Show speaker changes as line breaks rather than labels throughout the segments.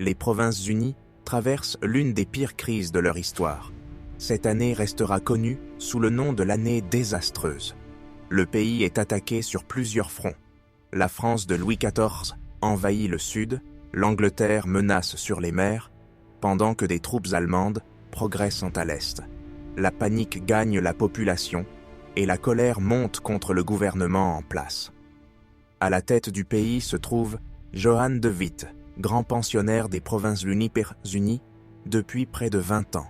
les Provinces-Unies traversent l'une des pires crises de leur histoire. Cette année restera connue sous le nom de l'année désastreuse. Le pays est attaqué sur plusieurs fronts. La France de Louis XIV envahit le sud, l'Angleterre menace sur les mers, pendant que des troupes allemandes progressent à l'est. La panique gagne la population et la colère monte contre le gouvernement en place. À la tête du pays se trouve Johan de Witt, grand pensionnaire des Provinces-Unies depuis près de 20 ans.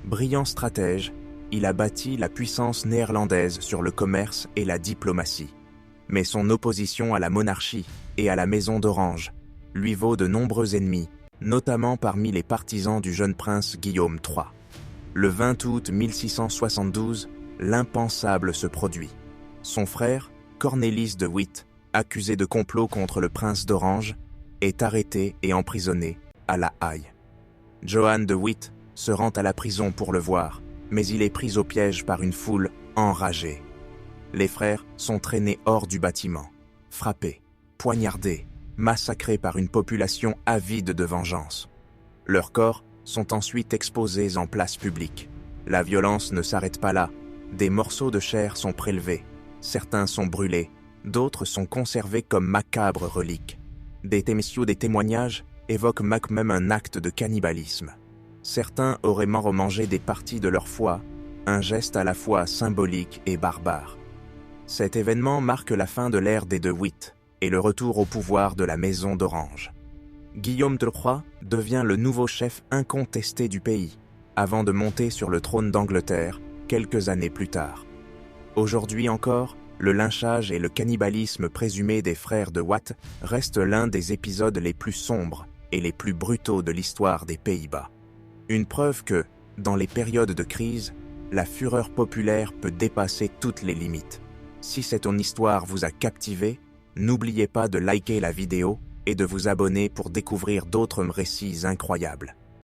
Brillant stratège, il a bâti la puissance néerlandaise sur le commerce et la diplomatie. Mais son opposition à la monarchie et à la maison d'Orange lui vaut de nombreux ennemis, notamment parmi les partisans du jeune prince Guillaume III. Le 20 août 1672, l'impensable se produit. Son frère, Cornelis de Witt, accusé de complot contre le prince d'Orange, est arrêté et emprisonné à La Haye. Johan de Witt se rend à la prison pour le voir, mais il est pris au piège par une foule enragée. Les frères sont traînés hors du bâtiment, frappés, poignardés, massacrés par une population avide de vengeance. Leurs corps sont ensuite exposés en place publique. La violence ne s'arrête pas là. Des morceaux de chair sont prélevés. Certains sont brûlés, d'autres sont conservés comme macabres reliques. Des témoignages évoquent même un acte de cannibalisme. Certains auraient mangé des parties de leur foie, un geste à la fois symbolique et barbare. Cet événement marque la fin de l'ère des de Witt et le retour au pouvoir de la maison d'Orange. Guillaume III devient le nouveau chef incontesté du pays, avant de monter sur le trône d'Angleterre quelques années plus tard. Aujourd'hui encore, le lynchage et le cannibalisme présumé des frères de Witt restent l'un des épisodes les plus sombres et les plus brutaux de l'histoire des Pays-Bas. Une preuve que, dans les périodes de crise, la fureur populaire peut dépasser toutes les limites. Si cette histoire vous a captivé, n'oubliez pas de liker la vidéo et de vous abonner pour découvrir d'autres récits incroyables.